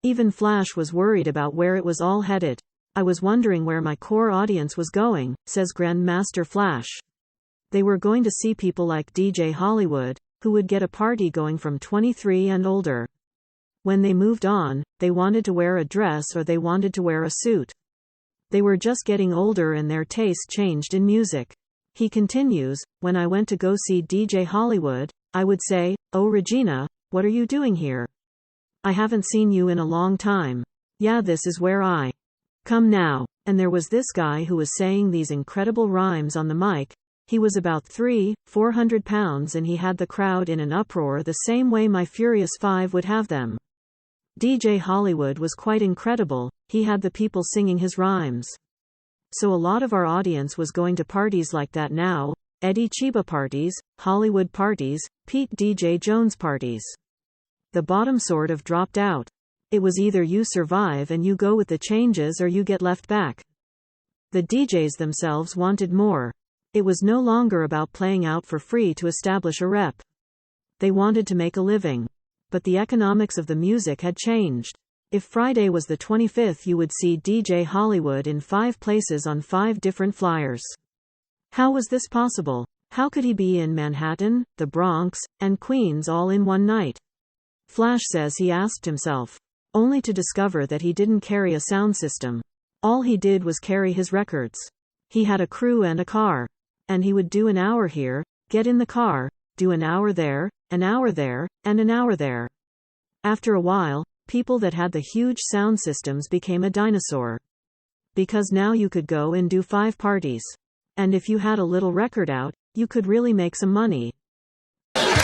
Even Flash was worried about where it was all headed. I was wondering where my core audience was going, says Grandmaster Flash. They were going to see people like DJ Hollywood, who would get a party going from 23 and older. When they moved on, they wanted to wear a dress or they wanted to wear a suit. They were just getting older and their taste changed in music. He continues, when I went to go see DJ Hollywood, I would say, "Oh Regina, what are you doing here? I haven't seen you in a long time. Yeah, this is where I come now." And there was this guy who was saying these incredible rhymes on the mic. He was about 300-400 pounds and he had the crowd in an uproar the same way my Furious Five would have them. DJ Hollywood was quite incredible, he had the people singing his rhymes. So a lot of our audience was going to parties like that now, Eddie Chiba parties, Hollywood parties, Pete DJ Jones parties. The bottom sort of dropped out. It was either you survive and you go with the changes or you get left back. The DJs themselves wanted more. It was no longer about playing out for free to establish a rep. They wanted to make a living. But the economics of the music had changed. If Friday was the 25th, you would see DJ Hollywood in 5 places on 5 different flyers. How was this possible? How could he be in Manhattan, the Bronx, and Queens all in one night? Flash says he asked himself, only to discover that he didn't carry a sound system. All he did was carry his records. He had a crew and a car. And he would do an hour here, get in the car, do an hour there, and an hour there. After a while, people that had the huge sound systems became a dinosaur. Because now you could go and do 5 parties. And if you had a little record out, you could really make some money. Not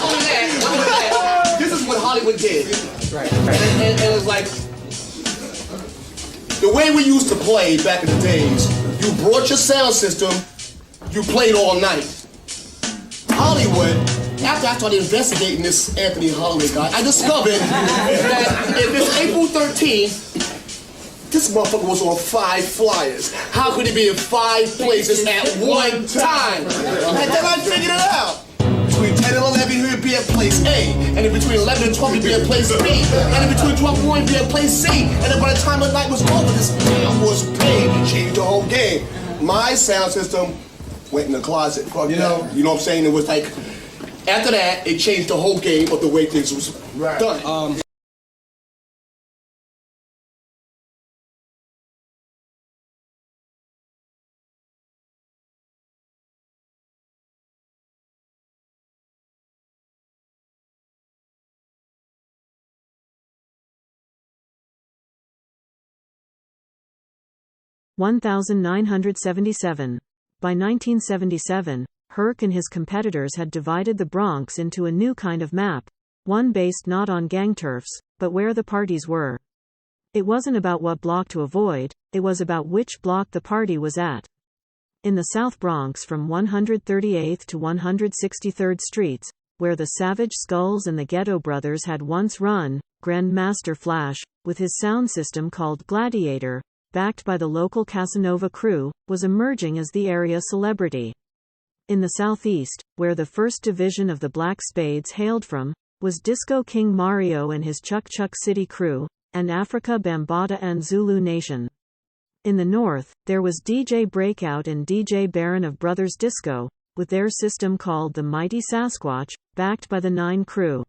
only that. This is what Hollywood did. Right. And it was like, the way we used to play back in the days, you brought your sound system, you played all night. Hollywood, after I started investigating this Anthony Holloway guy, I discovered that if it's April 13th, this motherfucker was on 5 flyers. How could he be in 5 places at one time? And then I figured it out. Between 10 and 11, he would be at place A. And in between 11 and 12, he'd be at place B. And in between 12 and 1, he'd be at place C. And then by the time the night was over, this man was paid. He changed the whole game. My sound system went in the closet. You know what I'm saying? It was like, after that, it changed the whole game of the way things was done. 1977. By 1977, Herc and his competitors had divided the Bronx into a new kind of map, one based not on gang turfs, but where the parties were. It wasn't about what block to avoid, it was about which block the party was at. In the South Bronx from 138th to 163rd Streets, where the Savage Skulls and the Ghetto Brothers had once run, Grandmaster Flash, with his sound system called Gladiator, backed by the local Casanova crew, was emerging as the area celebrity. In the southeast, where the first division of the Black Spades hailed from, was Disco King Mario and his Chuck Chuck City crew, and Africa Bambaataa and Zulu Nation. In the north, there was DJ Breakout and DJ Baron of Brothers Disco, with their system called the Mighty Sasquatch, backed by the 9 crew.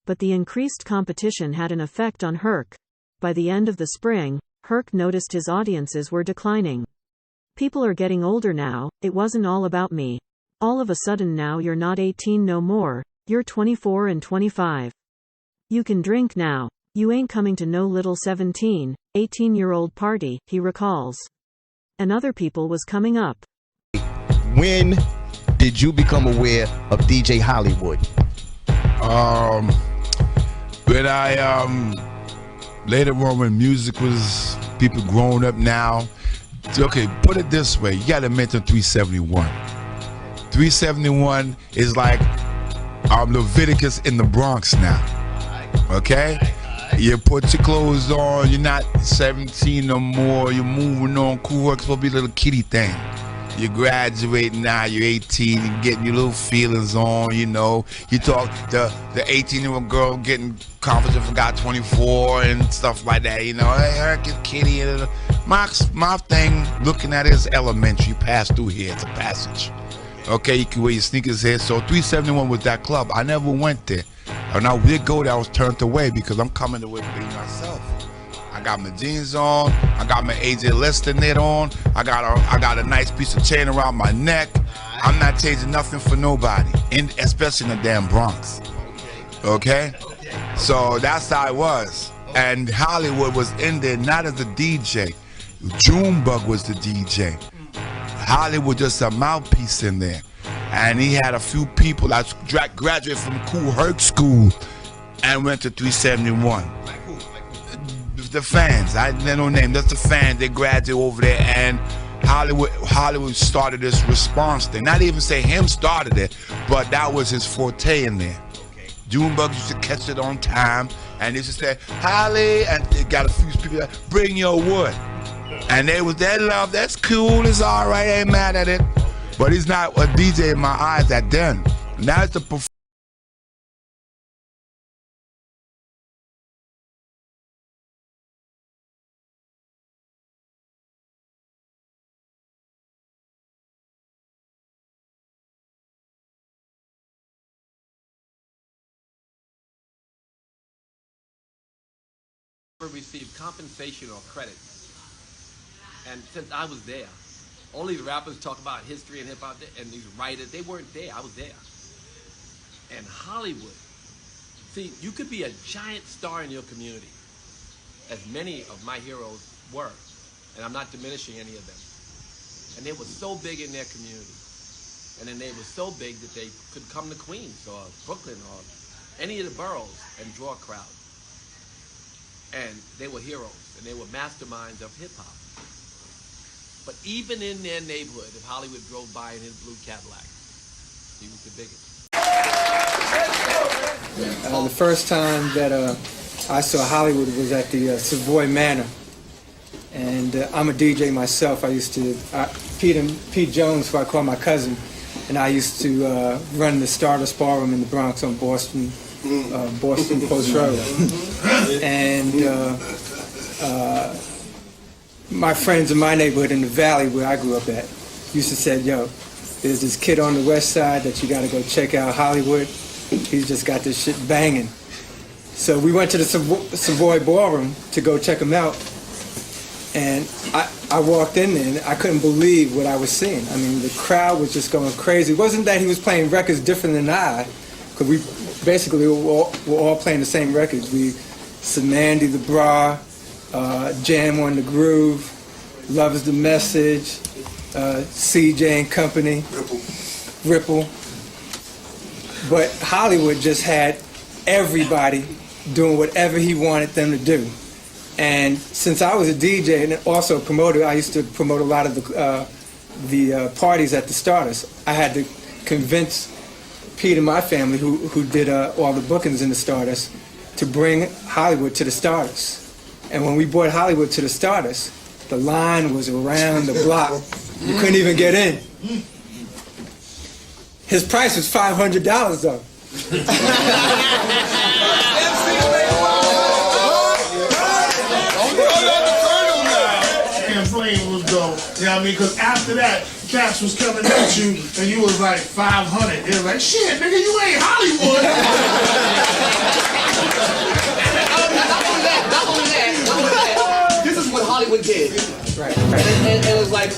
But the increased competition had an effect on Herc. By the end of the spring, Herc noticed his audiences were declining. People are getting older now, it wasn't all about me. All of a sudden now you're not 18 no more, you're 24 and 25. You can drink now. You ain't coming to no little 17, 18-year-old party, he recalls. And other people was coming up. When did you become aware of DJ Hollywood? When I, later on when music was, people growing up now, okay, put it this way, you gotta mention 371. 371 is like Leviticus in the Bronx now, okay? You put your clothes on, you're not 17 no more, you're moving on, cool work, supposed to be a little kiddie thing. You graduate now, you're 18, and getting your little feelings on, you know. You talk the 18-year-old girl getting confident for God 24 and stuff like that, you know. Hey, Herc is kitty. My thing, looking at it, is elementary. You pass through here, it's a passage. Okay, you can wear your sneakers here. So 371 was that club. I never went there. And I did go there, I was turned away because I'm coming to with myself. I got my jeans on, I got my AJ Lester knit on, I got a nice piece of chain around my neck. I'm not changing nothing for nobody, especially in the damn Bronx. Okay? So that's how it was. And Hollywood was in there not as a DJ. Junebug was the DJ. Hollywood just a mouthpiece in there. And he had a few people that graduated from cool Herc school and went to 371. The fans, I no name, that's the fans. They graduated over there, and Hollywood started this response thing. Not even say him started it, but that was his forte in there. Junebug used to catch it on time, and they used to say, Holly, and they got a few people that bring your wood. And they was that love, that's cool, it's all right, ain't mad at it. But he's not a DJ in my eyes at then. Now it's the performance. Received compensation or credits, and since I was there, all these rappers talk about history and hip-hop, and these writers, they weren't there. I was there. And Hollywood, see, you could be a giant star in your community, as many of my heroes were, and I'm not diminishing any of them. And they were so big in their community, and then they were so big that they could come to Queens or Brooklyn or any of the boroughs and draw a crowd. And they were heroes, and they were masterminds of hip-hop. But even in their neighborhood, if Hollywood drove by in his blue Cadillac, he was the biggest. The first time that I saw Hollywood was at the Savoy Manor. And I'm a DJ myself. I used to, Pete Jones, who I call my cousin, and I used to run the Stardust Ballroom in the Bronx on Boston Post Road. And my friends in my neighborhood in the valley where I grew up at used to say, yo, there's this kid on the west side that you gotta go check out, Hollywood. He's just got this shit banging. So we went to the Savoy Ballroom to go check him out. And I walked in there and I couldn't believe what I was seeing. I mean, the crowd was just going crazy. It wasn't that he was playing records different than I, because we basically were all playing the same records. Samandy the Bra, Jam on the Groove, Love is the Message, CJ and Company, Ripple. But Hollywood just had everybody doing whatever he wanted them to do. And since I was a DJ and also a promoter, I used to promote a lot of the parties at the Stardust. I had to convince Pete and my family, who did all the bookings in the Stardust, to bring Hollywood to the Stardust. And when we brought Hollywood to the Stardust, the line was around the block. You couldn't even get in. His price was $500 though. Flame was dope, you know what I mean? Because after that, cats was coming at you, and you was like 500. They were like, shit, nigga, you ain't Hollywood. Not only that. This is what Hollywood did. Right. And it was like,